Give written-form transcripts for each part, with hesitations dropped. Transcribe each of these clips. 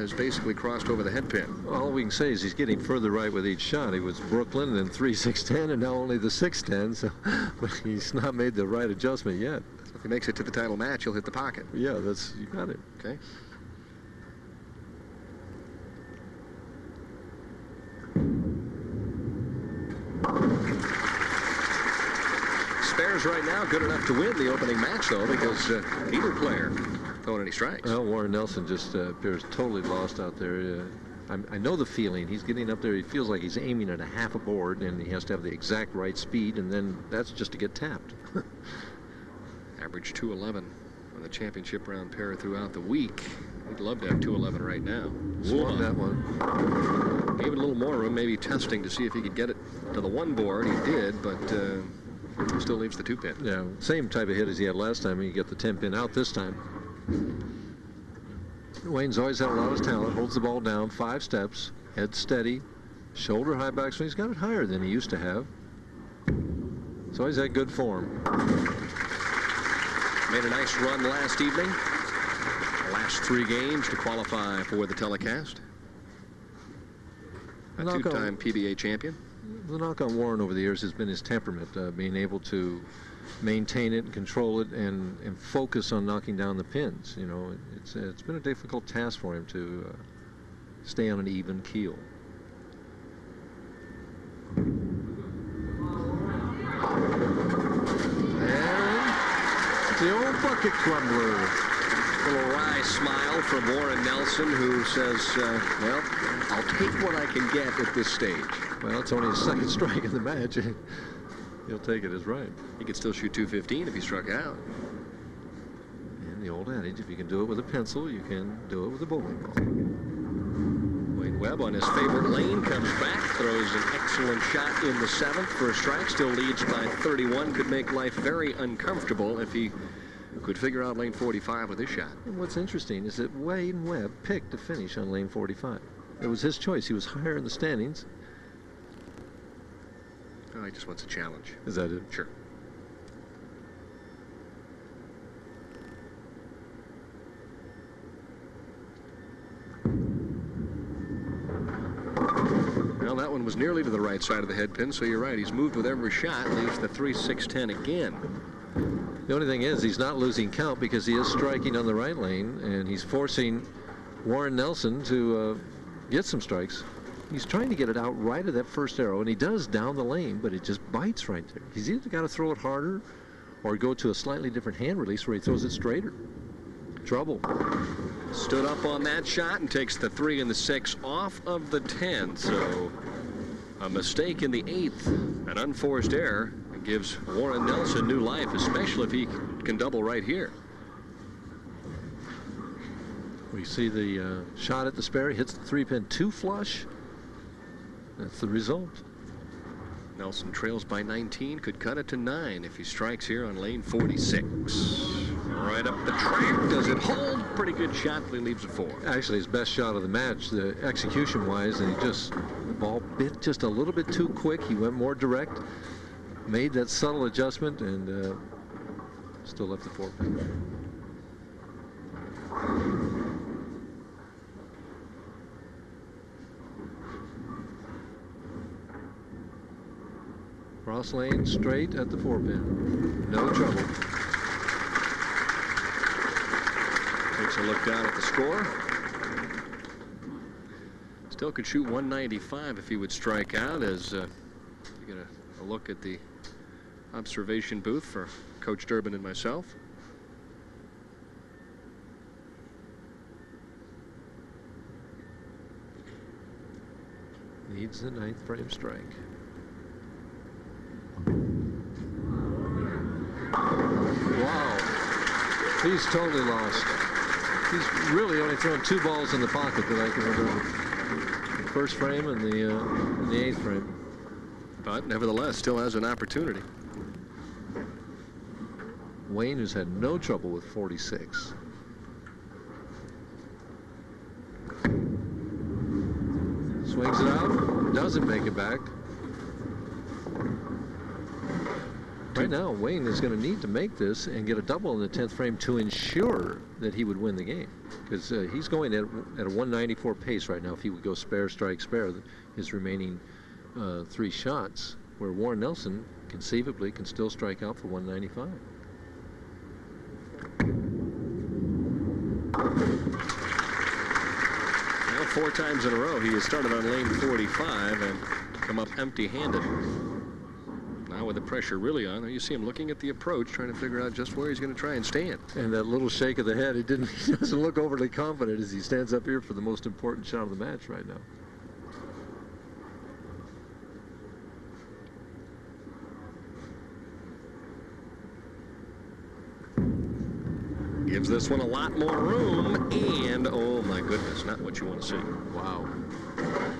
has basically crossed over the head pin. All we can say is he's getting further right with each shot. He was Brooklyn and then 3-6-10 and now only the 6-10, so but he's not made the right adjustment yet. So if he makes it to the title match, he'll hit the pocket. Yeah, that's, you got it. Okay. Spares right now good enough to win the opening match, though, because either player throwing any strikes. Well, Warren Nelson just appears totally lost out there. I know the feeling. He's getting up there. He feels like he's aiming at a half a board, and he has to have the exact right speed, and then that's just to get tapped. Average 211 on the championship round pair throughout the week. He'd love to have 211 right now. Swung that one. Gave it a little more room, maybe testing to see if he could get it to the one board. He did, but still leaves the 2-pin. Yeah, same type of hit as he had last time. He get the 10-pin out this time. Wayne's always had a lot of talent. Holds the ball down 5 steps, head steady, shoulder high backswing. He's got it higher than he used to have. So he's had good form. Made a nice run last evening. The last 3 games to qualify for the telecast. A 2-time PBA champion. The knock on Warren over the years has been his temperament, being able to maintain it and control it and focus on knocking down the pins. You know, it's been a difficult task for him to stay on an even keel. And the old bucket crumbler. A little wry smile from Warren Nelson, who says, well, I'll take what I can get at this stage. Well, it's only his 2nd strike in the match. He'll take it as right. He could still shoot 215 if he struck out. And the old adage, if you can do it with a pencil, you can do it with a bowling ball. Wayne Webb on his favorite lane comes back, throws an excellent shot in the 7th for a strike, still leads by 31. Could make life very uncomfortable if he could figure out lane 45 with his shot. And what's interesting is that Wayne Webb picked to finish on lane 45. It was his choice. He was higher in the standings. Oh, he just wants a challenge. Is that it? Sure. Well, that one was nearly to the right side of the head pin, so you're right. He's moved with every shot, leaves the 3-6-10 again. The only thing is he's not losing count because he is striking on the right lane, and he's forcing Warren Nelson to get some strikes. He's trying to get it out right of that first arrow, and he does down the lane, but it just bites right there. He's either got to throw it harder or go to a slightly different hand release where he throws it straighter. Trouble. Stood up on that shot and takes the 3 and the 6 off of the 10. So a mistake in the 8th, an unforced error, and gives Warren Nelson new life, especially if he can double right here. We see the shot at the spare. He hits the 3-pin 2 flush. That's the result. Nelson trails by 19, could cut it to 9 if he strikes here on lane 46. Right up the track. Does it hold? Pretty good shot, but he leaves it 4. Actually, his best shot of the match, the execution-wise, and the ball bit just a little bit too quick. He went more direct, made that subtle adjustment, and still left the 4-pin. Cross lane, straight at the 4-pin. No trouble. Takes a look down at the score. Still could shoot 195 if he would strike out, as you get a look at the observation booth for Coach Durbin and myself. Needs the 9th frame strike. Wow, he's totally lost. He's really only thrown 2 balls in the pocket that I can remember. The 1st frame and the 8th frame. But nevertheless, still has an opportunity. Wayne, who's had no trouble with 46. Swings it out, doesn't make it back. Right now, Wayne is going to need to make this and get a double in the 10th frame to ensure that he would win the game, because he's going at a 194 pace right now. If he would go spare, strike, spare, his remaining 3 shots, where Warren Nelson conceivably can still strike out for 195. Now 4 times in a row he has started on lane 45 and come up empty-handed. Now with the pressure really on, you see him looking at the approach, trying to figure out just where he's going to try and stand. And that little shake of the head, he doesn't look overly confident as he stands up here for the most important shot of the match right now. Gives this one a lot more room, and oh my goodness, not what you want to see. Wow.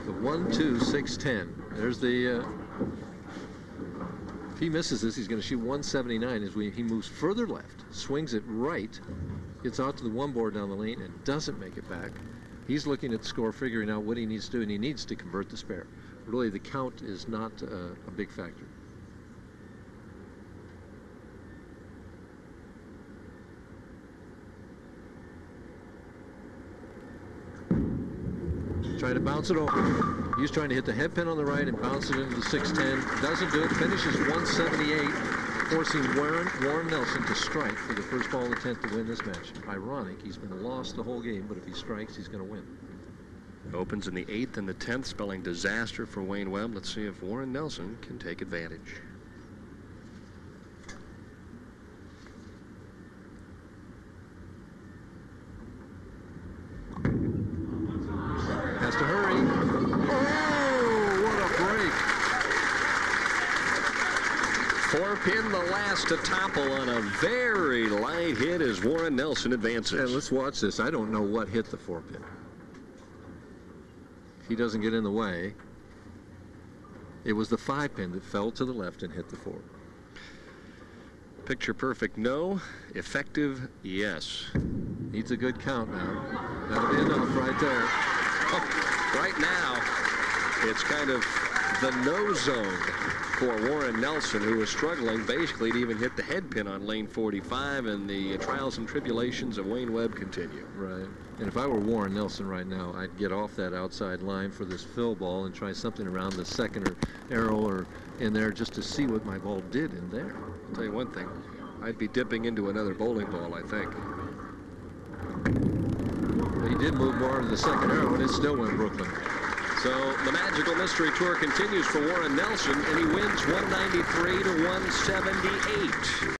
The 1-2, 6-10. There's the if he misses this, he's going to shoot 179 as he moves further left, swings it right, gets out to the 1 board down the lane, and doesn't make it back. He's looking at the score, figuring out what he needs to do, and he needs to convert the spare. Really, the count is not a big factor. Trying to bounce it over. He's trying to hit the head pin on the right and bounce it into the 610. Doesn't do it. Finishes 178, forcing Warren Nelson to strike for the first ball of the 10th to win this match. Ironic, he's been lost the whole game, but if he strikes, he's going to win. Opens in the 8th and the 10th, spelling disaster for Wayne Webb. Let's see if Warren Nelson can take advantage. Has to hurry. Oh, what a break. 4-pin, the last to topple on a very light hit as Warren Nelson advances. And let's watch this. I don't know what hit the 4-pin. If he doesn't get in the way, it was the 5-pin that fell to the left and hit the 4. Picture perfect, no. Effective, yes. Needs a good count now. That'll be enough right there. Right now, it's kind of the no zone for Warren Nelson, who is struggling basically to even hit the head pin on lane 45, and the trials and tribulations of Wayne Webb continue. Right. And if I were Warren Nelson right now, I'd get off that outside line for this fill ball and try something around the second or arrow or in there just to see what my ball did in there. I'll tell you one thing, I'd be dipping into another bowling ball, I think. He did move more to the second arrow, and it still went Brooklyn. So the Magical Mystery Tour continues for Warren Nelson, and he wins 193 to 178.